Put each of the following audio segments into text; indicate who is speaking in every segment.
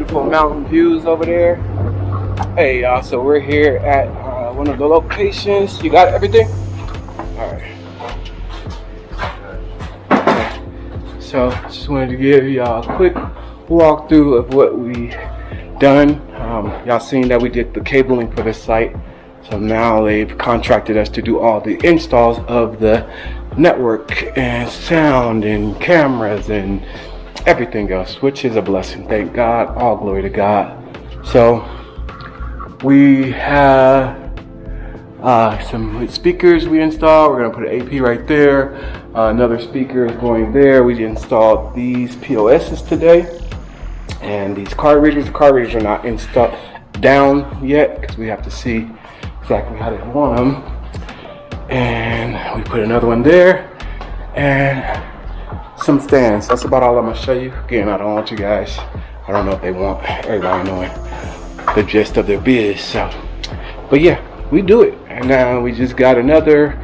Speaker 1: beautiful mountain views over there. Hey y'all, so we're here at one of the locations. You got everything? Alright. So just wanted to give y'all a quick walkthrough of what we done. Y'all seen that we did the cabling for this site. So now they've contracted us to do all the installs of the network and sound and cameras and everything else, which is a blessing. Thank God. All glory to God. So we have some speakers we installed. We're going to put an AP right there. Another speaker is going there. We installed these POSs today. And these card readers. The card readers are not installed down yet because we have to see exactly how they want them. And we put another one there. And some stands. That's about all I'm going to show you. Again, I don't want you guys, I don't know if they want everybody knowing the gist of their biz. So, but yeah, we do it. And now we just got another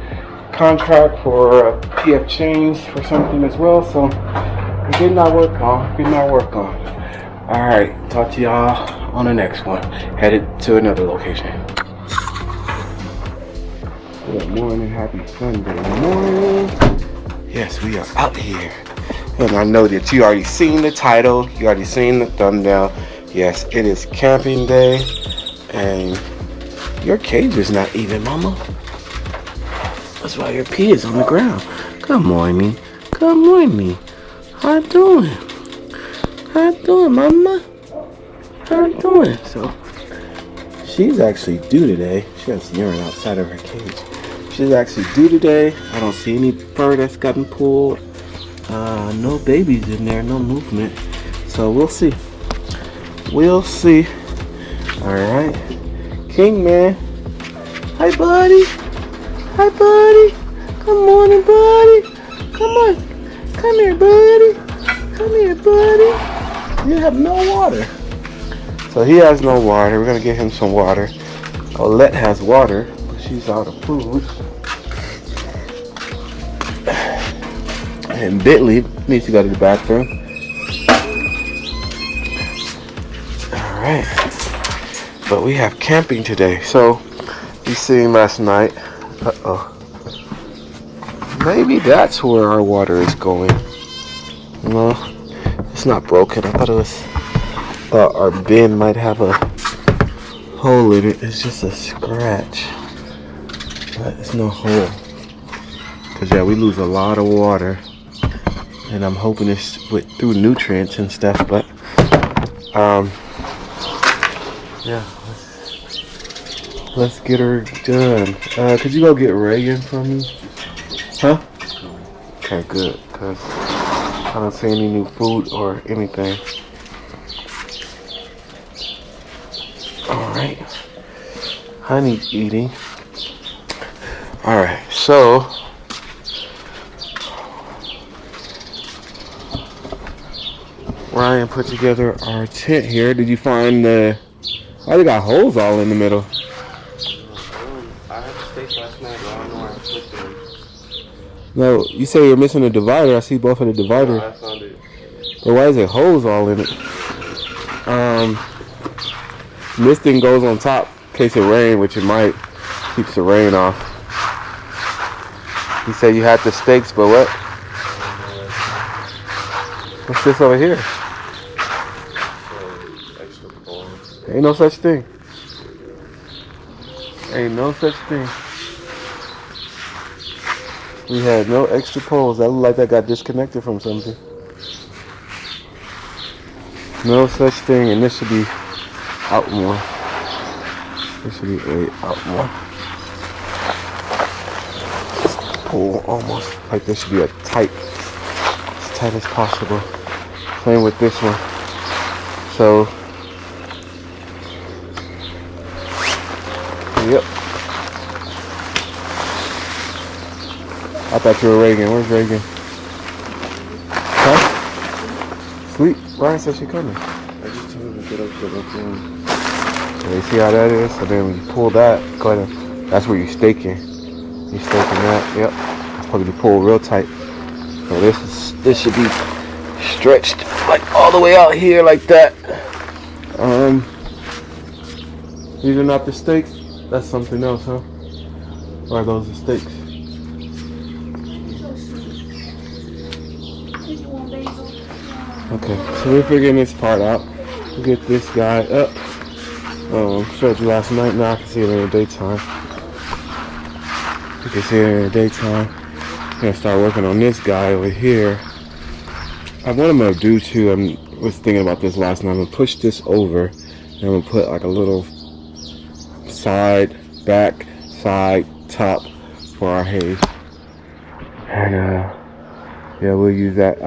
Speaker 1: contract for PF chains for something as well. So we're getting our work on. All right, talk to y'all on the next one. Headed to another location. Good morning, happy Sunday morning. Yes, we are out here. And I know that you already seen the title, you already seen the thumbnail. Yes, it is camping day. And your cage is not even, mama. That's why your pee is on the ground. Good morning. Good morning. How you doing? How you doing, mama? How you doing? So, she's actually due today. She has urine outside of her cage. She's actually due today. I don't see any fur that's gotten pulled. No babies in there, no movement. So we'll see. We'll see. Alright. King man. Hi buddy. Hi buddy. Good morning, buddy. Come on. Come here, buddy. Come here, buddy. You have no water. So he has no water. We're gonna get him some water. Olette has water, but she's out of food. And Bentley needs to go to the bathroom. Alright. But we have camping today. So we seen last night. Maybe that's where our water is going. No, it's not broken. I thought our bin might have a hole in it. It's just a scratch. But it's no hole. Cause yeah, we lose a lot of water. And I'm hoping it's through nutrients and stuff, but yeah, let's get her done. Could you go get Reagan from me? Huh? Okay, good, cause I don't see any new food or anything. Alright. Honey's eating. Alright, so Ryan put together our tent here. Did you find the... Oh, they got holes all in the middle.
Speaker 2: I had steak last night, but I don't know where I put them.
Speaker 1: No, you say you're missing a divider. I see both of the divider.
Speaker 2: No, I found it.
Speaker 1: But why is it holes all in it? Misting goes on top in case it rains, which it might. Keeps the rain off. You said you had the steaks, but what? What's this over here?
Speaker 2: Extra poles.
Speaker 1: Ain't no such thing. Ain't no such thing. We had no extra poles. That looked like that got disconnected from something. No such thing, and this should be out more. This should be out more. Pull almost like this should be as tight as possible. Same with this one. So, yep. I thought you were Reagan. Where's Reagan? Huh? Sweet. Ryan said she coming.
Speaker 2: I just told her to get up to the room.
Speaker 1: So you see how that is? So then when you pull that, go ahead and, that's where you're staking. You're staking that. Yep. It's supposed to be pulled real tight. So this should be stretched like all the way out here like that. These are not the steaks. That's something else, huh? Or are those the steaks? Okay, so we're figuring this part out. We'll get this guy up. Showed you last night. Now I can see it in the daytime. You can see it in the daytime. I'm gonna start working on this guy over here. What I'm gonna do too, I was thinking about this last night. I'm gonna push this over and I'm gonna put like a little side, back, side, top for our hay. And yeah, we'll use that.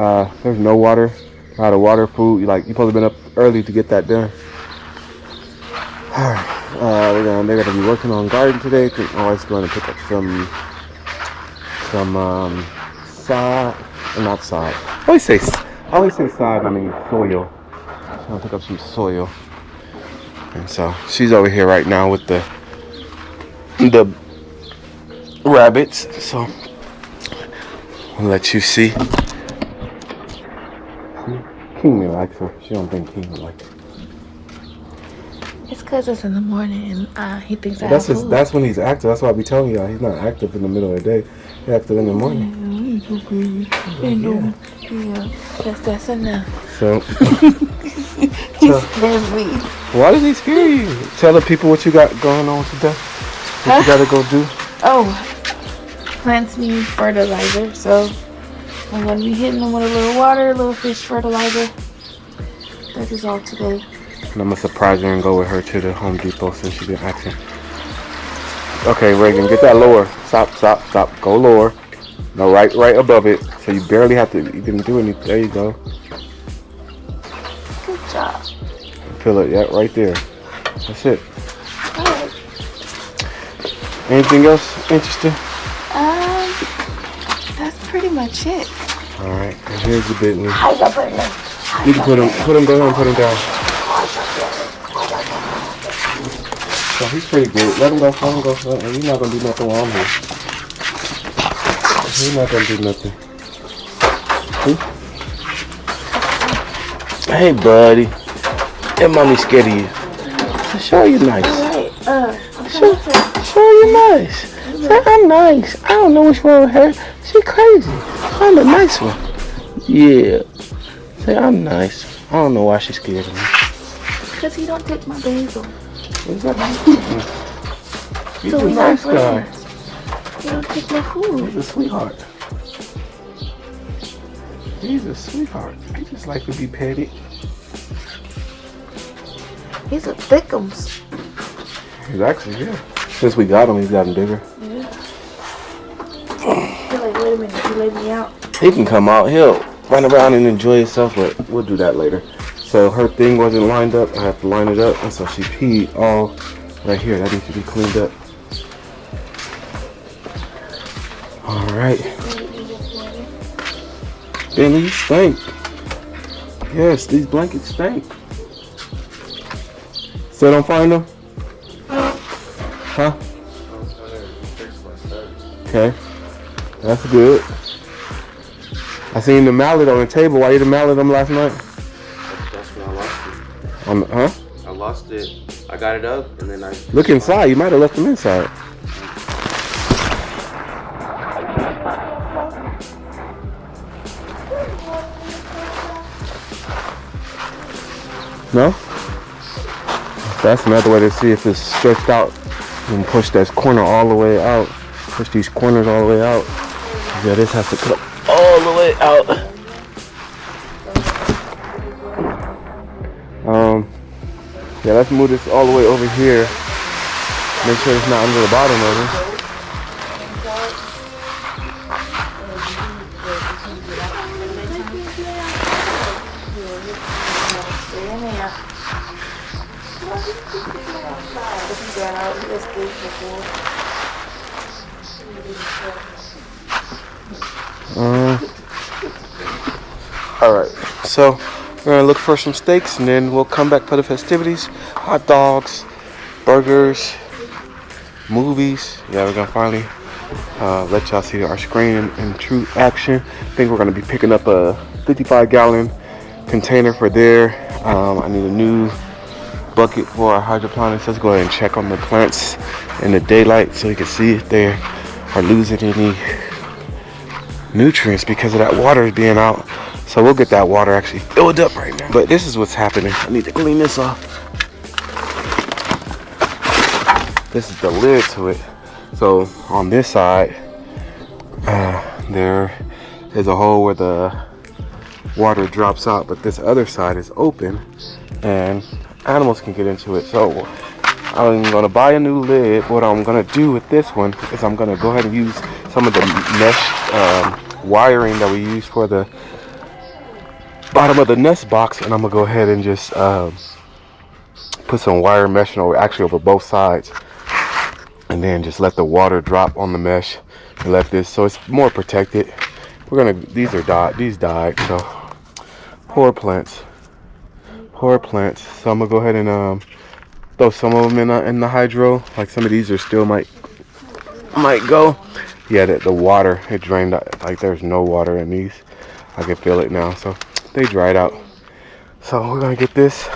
Speaker 1: There's no water, out of water, food. You're supposed to been up early to get that done. Alright, they're gonna be working on garden today. I think my wife's going to pick up some sod, not sod. I always say sod, I mean soil. She's gonna pick up some soil. And so she's over here right now with the rabbits. So I'll let you see. King likes her. She don't think King would like her.
Speaker 3: It's because it's in the morning and he thinks I have food.
Speaker 1: That's when he's active. That's why I be telling y'all he's not active in the middle of the day. He's active in the morning.
Speaker 3: Yeah, that's enough.
Speaker 1: So
Speaker 3: He scares me.
Speaker 1: why does he scare you? Tell the people what you got going on today. What you gotta go do.
Speaker 3: Oh, plants need fertilizer, so I'm gonna be hitting them with a little water, a little fish fertilizer. That is all today.
Speaker 1: And I'm gonna surprise her and go with her to the Home Depot since she's been asking. Okay, Reagan, get that lower. Stop. Go lower. No, right above it. So you barely have to even do anything. There you go.
Speaker 3: Good job.
Speaker 1: Feel it, yeah, right there. That's it.
Speaker 3: Alright.
Speaker 1: Anything else interesting?
Speaker 3: That's pretty much it.
Speaker 1: Alright, and here's the big one. You can go ahead and put him down. So he's pretty good. Let him go. He's not gonna do nothing while I'm here. He's not gonna do nothing. Hey, buddy. That mommy's scared of you. Show you nice. Show you nice. Say I'm nice. I don't know what's wrong with her. She crazy. I'm the nice one. Yeah. Say I'm nice. I don't know why she's scared of me.
Speaker 3: Because he don't take my basil.
Speaker 1: What's that? He's
Speaker 3: So
Speaker 1: a
Speaker 3: we
Speaker 1: nice
Speaker 3: not
Speaker 1: guy.
Speaker 3: friends. He don't take my food.
Speaker 1: He's a sweetheart. He's a sweetheart. He just like to be petted.
Speaker 3: He's a thickums.
Speaker 1: He's actually, yeah. Since we got him, he's gotten bigger.
Speaker 3: Yeah. You're like, wait a minute, you laid me out.
Speaker 1: He can come out. He'll run around and enjoy himself, but we'll do that later. So her thing wasn't lined up. I have to line it up, and so she peed all right here. That needs to be cleaned up. All right. And these stink. Yes, these blankets stink. Still don't find them? Huh? Okay. That's good. I seen the mallet on the table. Why you didn't mallet them last night?
Speaker 2: That's when I lost it.
Speaker 1: Huh?
Speaker 2: I lost it. I got it up and then I...
Speaker 1: Look inside. You might have left them inside. No? That's another way to see if it's stretched out. And push that corner all the way out. Push these corners all the way out. Yeah, this has to come all the way out. Yeah, let's move this all the way over here. Make sure it's not under the bottom of it. Alright, so we're gonna look for some steaks and then we'll come back for the festivities. Hot dogs, burgers, movies. Yeah, we're gonna finally let y'all see our screen in true action. I think we're gonna be picking up a 55-gallon container for there. I need a new bucket for our hydroponics. Let's go ahead and check on the plants in the daylight so you can see if they are losing any nutrients because of that water being out. So we'll get that water actually filled up right now. But this is what's happening. I need to clean this off. This is the lid to it. So on this side, there is a hole where the water drops out, but this other side is open and animals can get into it. So I'm gonna buy a new lid. What I'm gonna do with this one is I'm gonna go ahead and use some of the mesh wiring that we use for the bottom of the nest box, and I'm gonna go ahead and just put some wire meshing over both sides, and then just let the water drop on the mesh and let this, so it's more protected. These died, so poor plants. So I'm gonna go ahead and throw some of them in the hydro. Like some of these are still might go. Yeah, the water, it drained out. Like there's no water in these. I can feel it now, so they dried out. So we're gonna get this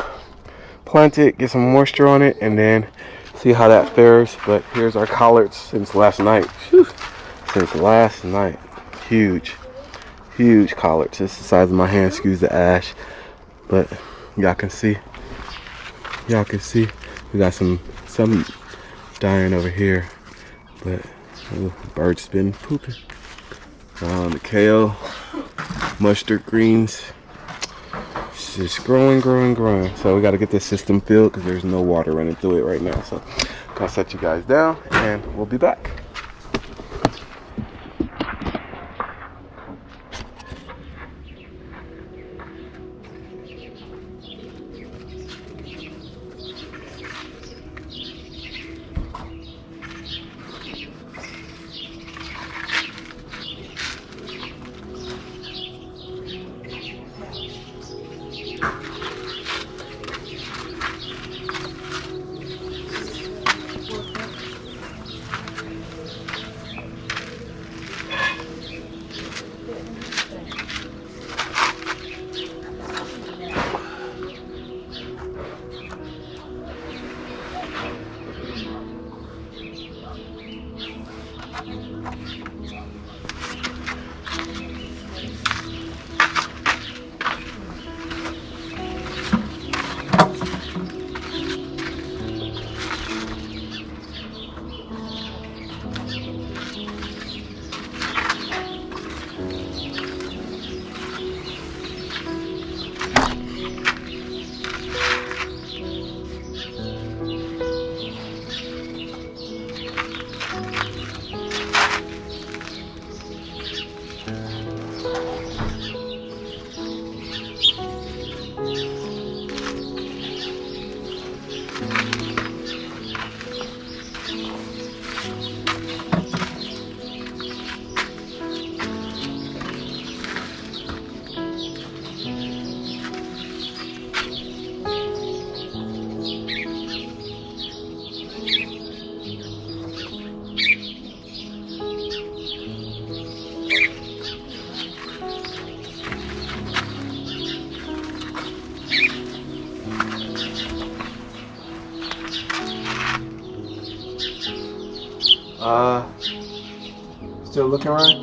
Speaker 1: planted, get some moisture on it, and then see how that fares. But here's our collards since last night. Whew. Since last night, huge collards. It's the size of my hand, excuse the ash, but y'all can see we got some dying over here, but birds been pooping. The kale, mustard greens, it's just growing. So we got to get this system filled because there's no water running through it right now. So I'll set you guys down and we'll be back. Still looking right?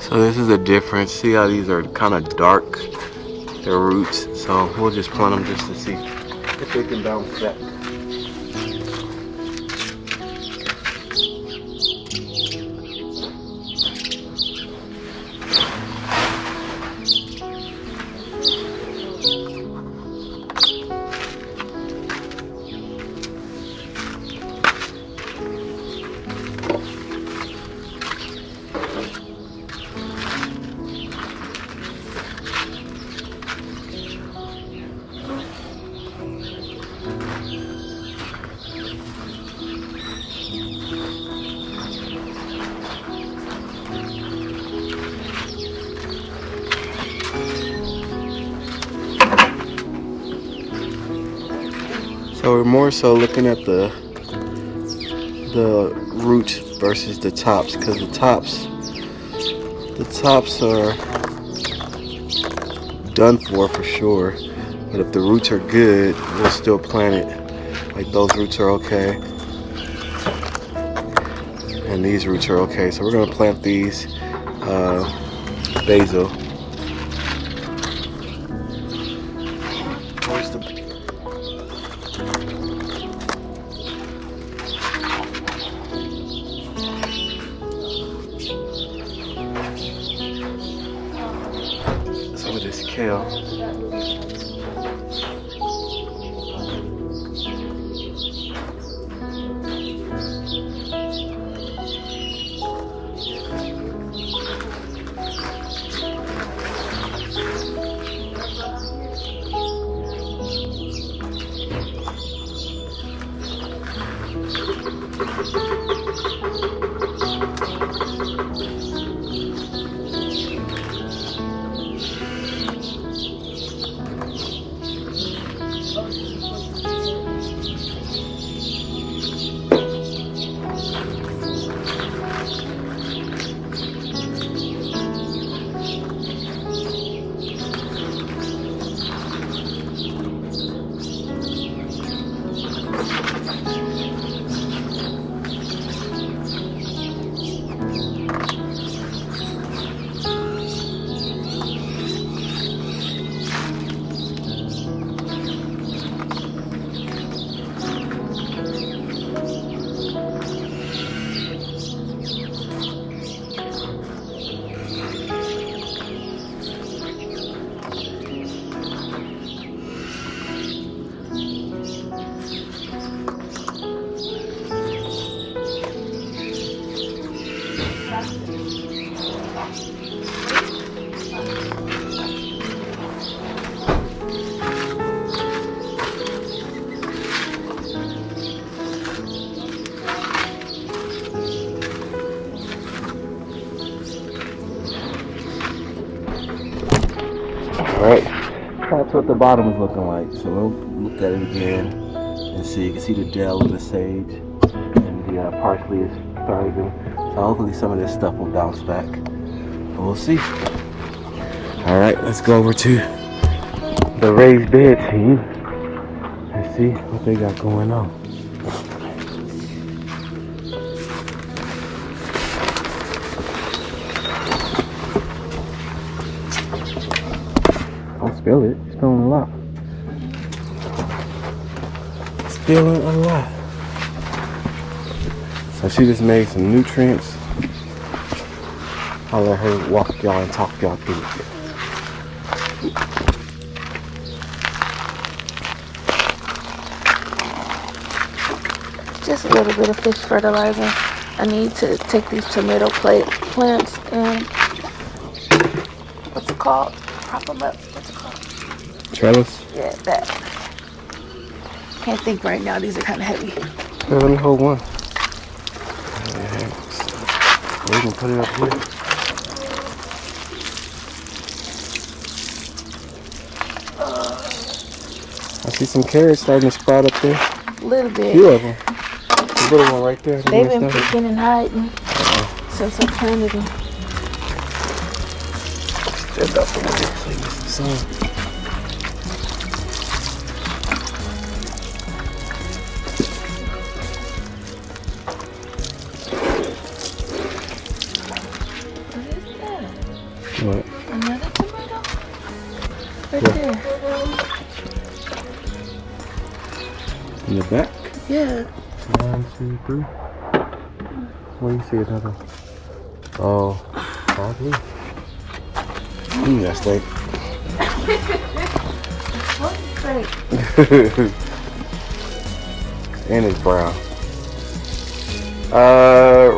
Speaker 1: So this is the difference. See how these are kind of dark, their roots. So we'll just plant them just to see if they can bounce back. So we're more so looking at the roots versus the tops, because the tops are done for sure. But if the roots are good, we'll still plant it. Like those roots are okay, and these roots are okay. So we're gonna plant these basil. Where's the some of this kale? Alright, that's what the bottom is looking like. So we'll look at it again and see. You can see the dill and the sage, and the parsley is thriving. So hopefully some of this stuff will bounce back. But we'll see. Alright, let's go over to the raised bed team and see what they got going on. Don't spill it. It's spilling a lot. Spilling a lot. So she just made some nutrients. I'll let her walk y'all and talk y'all through it.
Speaker 3: Just a little bit of fish fertilizer. I need to take these tomato plants and what's it called? Prop them up. What's it called?
Speaker 1: Trellis?
Speaker 3: Yeah, that. Can't think right now. These are kind of heavy.
Speaker 1: Here, let me hold one. We can put it up here. I see some carrots starting to sprout up there.
Speaker 3: A little bit.
Speaker 1: A few of them. The little one right there.
Speaker 3: They've been picking and hiding since I planted them.
Speaker 1: Stand up a little bit so you get some sun.
Speaker 3: What is that?
Speaker 1: What?
Speaker 3: Another tomato? Right
Speaker 1: Where?
Speaker 3: there.
Speaker 1: In the back?
Speaker 3: Yeah.
Speaker 1: 1, 2, 3. Where you see another? Oh, probably. That's late.
Speaker 3: What's great?
Speaker 1: And it's brown.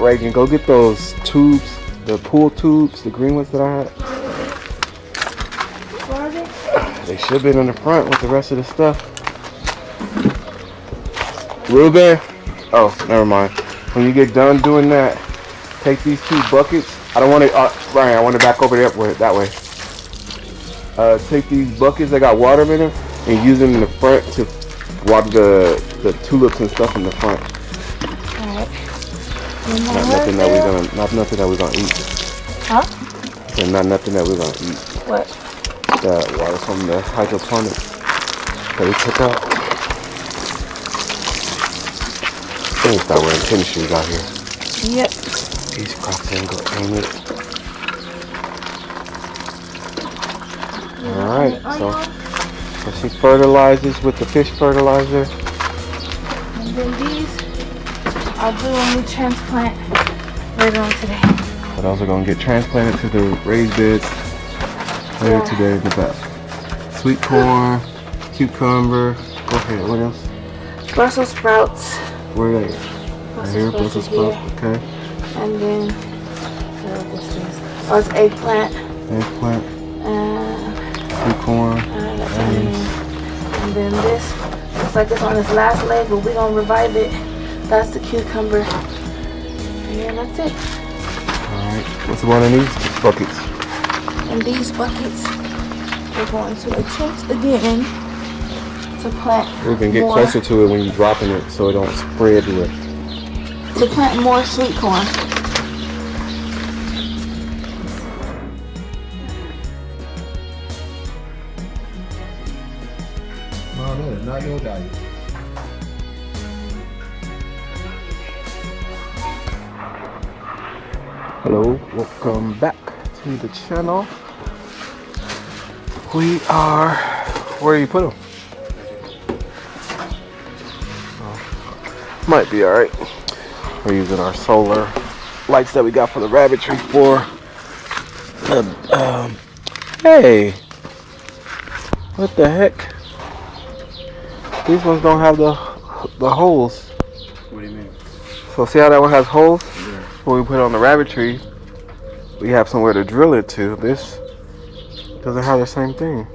Speaker 1: Reagan, go get those tubes, the pool tubes, the green ones that I had.
Speaker 3: Where are they?
Speaker 1: They should have been in the front with the rest of the stuff. Ruben? Oh, never mind. When you get done doing that, take these 2 buckets. I don't want to, Ryan, I want it back over there that way. Take these buckets that got water in them and use them in the front to water the tulips and stuff in the front.
Speaker 3: Alright.
Speaker 1: Not nothing that we're gonna eat.
Speaker 3: Huh?
Speaker 1: And not nothing that we're gonna eat.
Speaker 3: What?
Speaker 1: That water from the hydroponics that we took out. I need to start wearing tennis shoes out here.
Speaker 3: Yep.
Speaker 1: These crops ain't gonna aim it. Alright, so she fertilizes with the fish fertilizer.
Speaker 3: And then these, I'll do when we transplant later on today.
Speaker 1: So those are gonna get transplanted to the raised beds later today. The best. Sweet corn, cucumber. Go ahead. What else?
Speaker 3: Brussels sprouts.
Speaker 1: Where are they? Right here, Brussels sprouts. Okay.
Speaker 3: And then, what this is? Oh, it's eggplant.
Speaker 1: Eggplant. Sweet corn.
Speaker 3: And then this looks like it's on its last leg, but we're gonna revive it. That's the cucumber. And that's it.
Speaker 1: Alright. What's one in these buckets?
Speaker 3: In these buckets, we're going to attempt again to plant
Speaker 1: We can get
Speaker 3: more,
Speaker 1: closer to it when you're dropping it so it don't spread everywhere.
Speaker 3: to plant more sweet corn.
Speaker 1: No, that is not your diet. Hello, welcome back to the channel. We are, where do you put them? Oh, might be alright. We're using our solar lights that we got for the rabbitry for. Hey, what the heck? These ones don't have the holes.
Speaker 2: What do you mean?
Speaker 1: So see how that one has holes?
Speaker 2: Yeah.
Speaker 1: When we put it on the rabbitry, we have somewhere to drill it to. This doesn't have the same thing.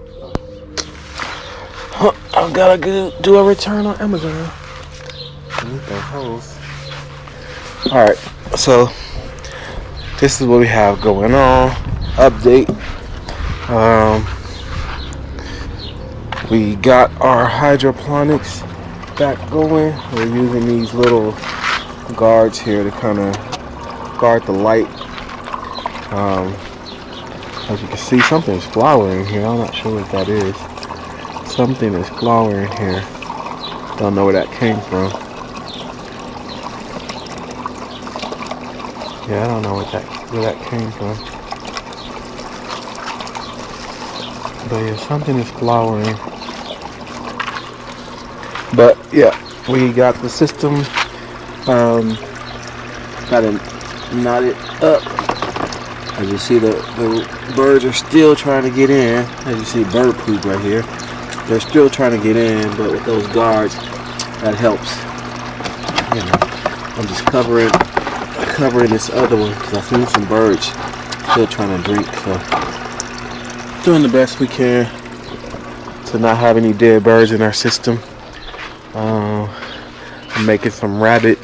Speaker 1: I've got to do a return on Amazon. These those holes. Alright, so this is what we have going on. Update. We got our hydroponics back going. We're using these little guards here to kind of guard the light. As you can see, something is flowering here. I'm not sure what that is. Something is flowering here. Don't know where that came from. Yeah, I don't know where that came from. But yeah, something is flowering. But yeah, we got the system got it knotted up. As you see, the birds are still trying to get in. As you see, bird poop right here. They're still trying to get in, but with those guards, that helps. You know, I'm just covering this other one because I've seen some birds still trying to drink. So doing the best we can to not have any dead birds in our system. I'm making some rabbit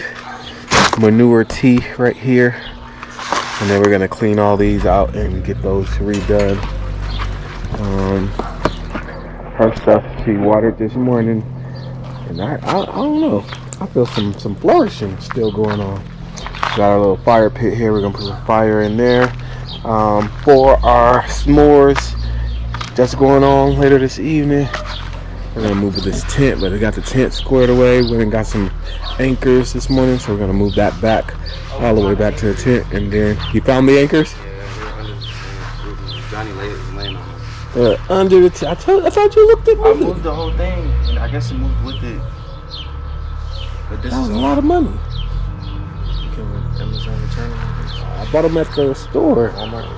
Speaker 1: manure tea right here, and then we're gonna clean all these out and get those redone. Her stuff she watered this morning, and I don't know, I feel some flourishing still going on. Got a little fire pit here. We're gonna put some fire in there for our s'mores that's going on later this evening. We're gonna move this tent, but we got the tent squared away. We got some anchors this morning, so we're gonna move that back all the way back to the tent. And then you found the anchors?
Speaker 2: Johnny was laying on them.
Speaker 4: They're under the I thought you looked at
Speaker 2: I
Speaker 4: me.
Speaker 2: moved the whole thing, and I guess it moved with it. But this
Speaker 4: That
Speaker 2: is
Speaker 4: was a lot of money.
Speaker 2: You can Amazon return them.
Speaker 4: I bought them at the store.
Speaker 2: Walmart.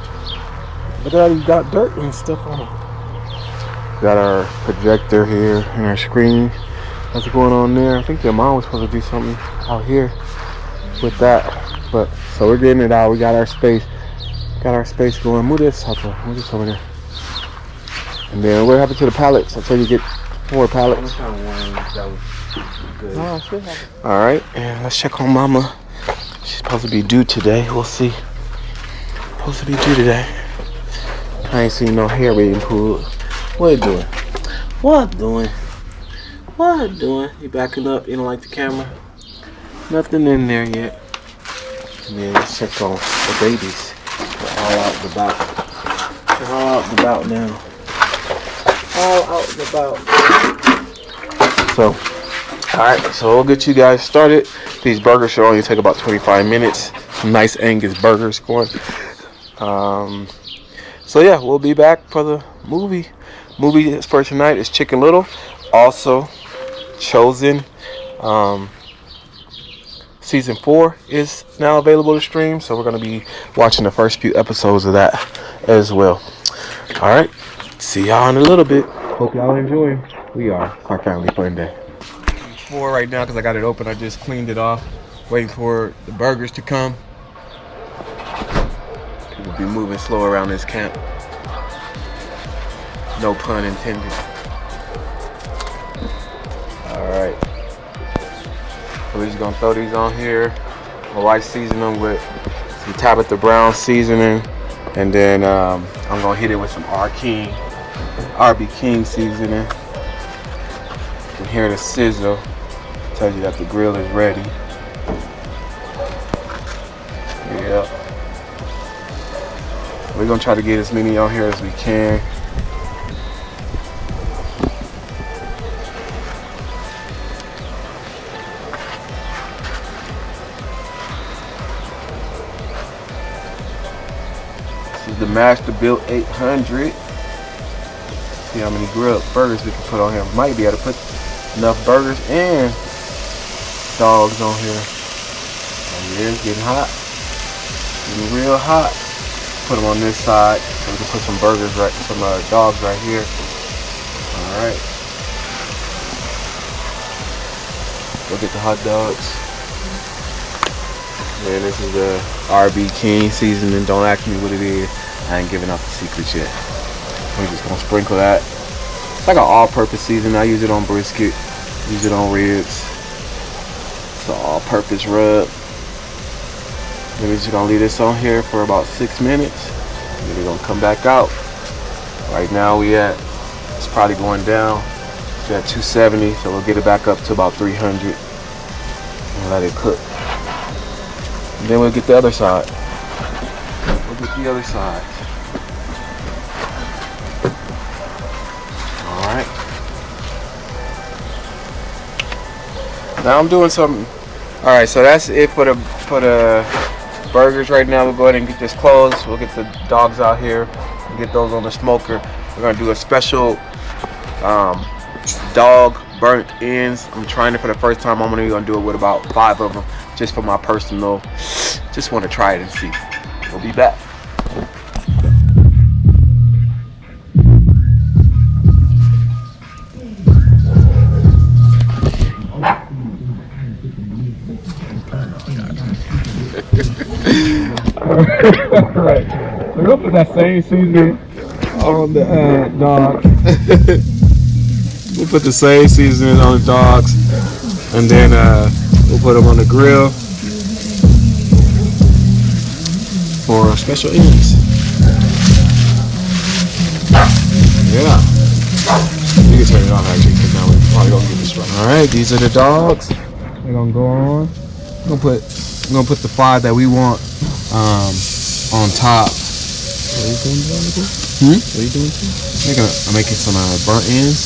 Speaker 4: But they already got dirt and stuff on them.
Speaker 1: Got our projector here and our screen. What's going on there? I think your mom was supposed to do something out here with that. But so we're getting it out. We got our space. Got our space going. Move this up. Move this over there. And then what happened to the pallets? I told you to get 4 pallets.
Speaker 2: That was good.
Speaker 4: Oh, shit.
Speaker 1: Alright, and let's check on mama. She's supposed to be due today. We'll see. Supposed to be due today. I ain't seen no hair being pulled. What it doing? What doing? What doing? You backing up? You don't like the camera? Nothing in there yet. And then let's check on the babies. They're all out and about. They're all out and about now. All out and about. So, alright, so we'll get you guys started. These burgers should only take about 25 minutes. Some nice Angus burgers going. So yeah, we'll be back for the movie. Movie for tonight is Chicken Little. Also, Chosen. Season 4 is now available to stream. So we're going to be watching the first few episodes of that as well. Alright, see y'all in a little bit. Hope y'all enjoy. We are our family fun day. 4 right now because I got it open. I just cleaned it off. Waiting for the burgers to come. People be moving slow around this camp. No pun intended. Alright. So we're just gonna throw these on here. My wife seasoned them with some Tabitha Brown seasoning. And then I'm gonna hit it with some RB King seasoning. You can hear the sizzle. Tells you that the grill is ready. Yeah. We're gonna try to get as many on here as we can. This is the Master Built 800. See how many grilled burgers we can put on here. Might be able to put enough burgers and dogs on here. And yeah, it's getting hot. Getting real hot. Put them on this side so we can put some burgers right, some dogs right here. All right. We'll get the hot dogs. And this is the RB King seasoning. Don't ask me what it is. I ain't giving out the secrets yet. We're just gonna sprinkle that. It's like an all-purpose seasoning. I use it on brisket. Use it on ribs. It's an all-purpose rub. Then we're just gonna leave this on here for about 6 minutes. And then we're gonna come back out. Right now it's probably going down. It's at 270, so we'll get it back up to about 300 and let it cook. And then we'll get the other side. We'll get the other side. All right. Now I'm doing something. All right, so that's it for the burgers right now. We'll go ahead and get this closed. We'll get the dogs out here and get those on the smoker. We're gonna do a special dog burnt ends. I'm trying it for the first time. I'm gonna do it with about 5 of them, just for my personal. Just want to try it and see. We'll be back.
Speaker 4: Alright, we're gonna put that same seasoning on the dogs.
Speaker 1: We'll put the same seasoning on the dogs, and then we'll put them on the grill for special ends. Yeah. You can turn it off actually, because now we're probably gonna get this right. Alright, these are the dogs. They're gonna go on. We're gonna put the 5 that we want on top. What are you doing? What are you doing? I'm making some burnt ends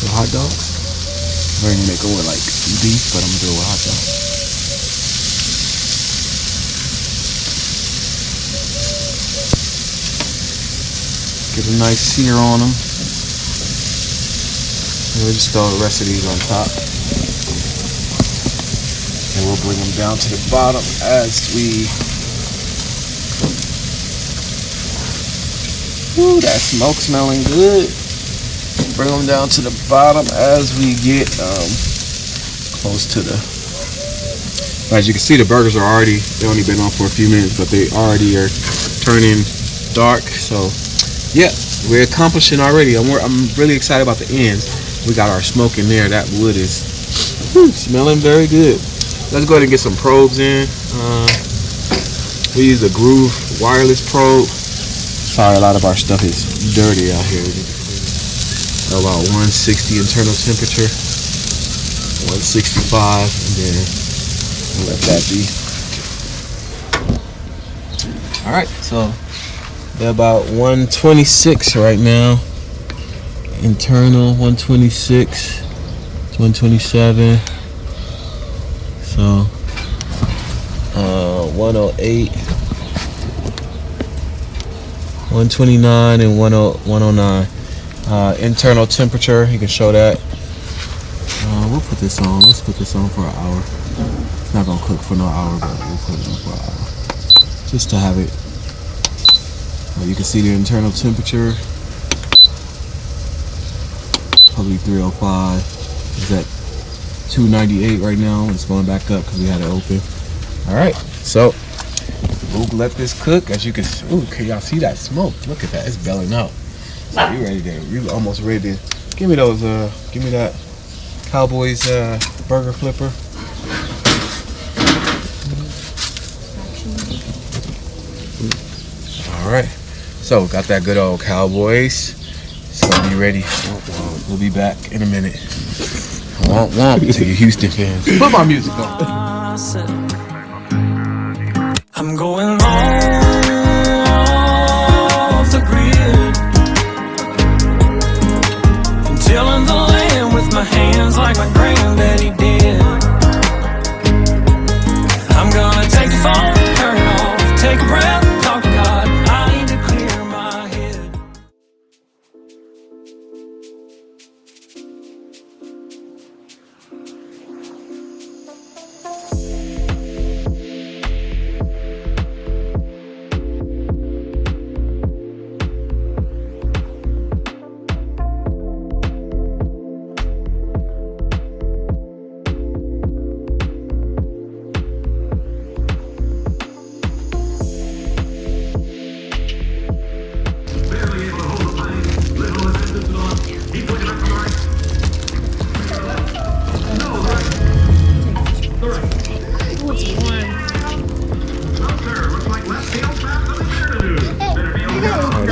Speaker 1: with hot dogs. I'm gonna make it with like beef, but I'm gonna do it with hot dogs. Get a nice sear on them. And we'll just throw the rest of these on top. And we'll bring them down to the bottom as we... Ooh, that smoke smelling good. Bring them down to the bottom as we get close to the... As you can see, the burgers are already, they've only been on for a few minutes, but they already are turning dark. So yeah, we're accomplishing already. I'm really excited about the ends. We got our smoke in there. That wood is smelling very good. Let's go ahead and get some probes in. We use a Groove wireless probe. Sorry, a lot of our stuff is dirty out here. About 160 internal temperature, 165, and then we'll let that be. All right, so they're about 126 right now. Internal 126, 127. So 108, 129, and 109. Internal temperature, you can show that. We'll put this on. Let's put this on for an hour. It's not gonna cook for no hour, but we'll put it on for an hour just to have it. You can see the internal temperature. Probably 305. It's at 298 right now. It's going back up because we had it open. All right, so we'll let this cook. As you can, can y'all see that smoke? Look at that, it's belling out. So you almost ready to give me those. Give me that Cowboys burger flipper. All right, so got that good old Cowboys. So be ready. We'll be back in a minute. Womp to you Houston fans. Put my music on.
Speaker 5: I'm going off the grid. I'm tilling the land with my hands like my granddaddy did. I'm gonna take the phone, turn it off, take a breath, talk to God. I need to clear my head.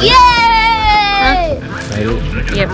Speaker 3: Yay!
Speaker 6: Yep.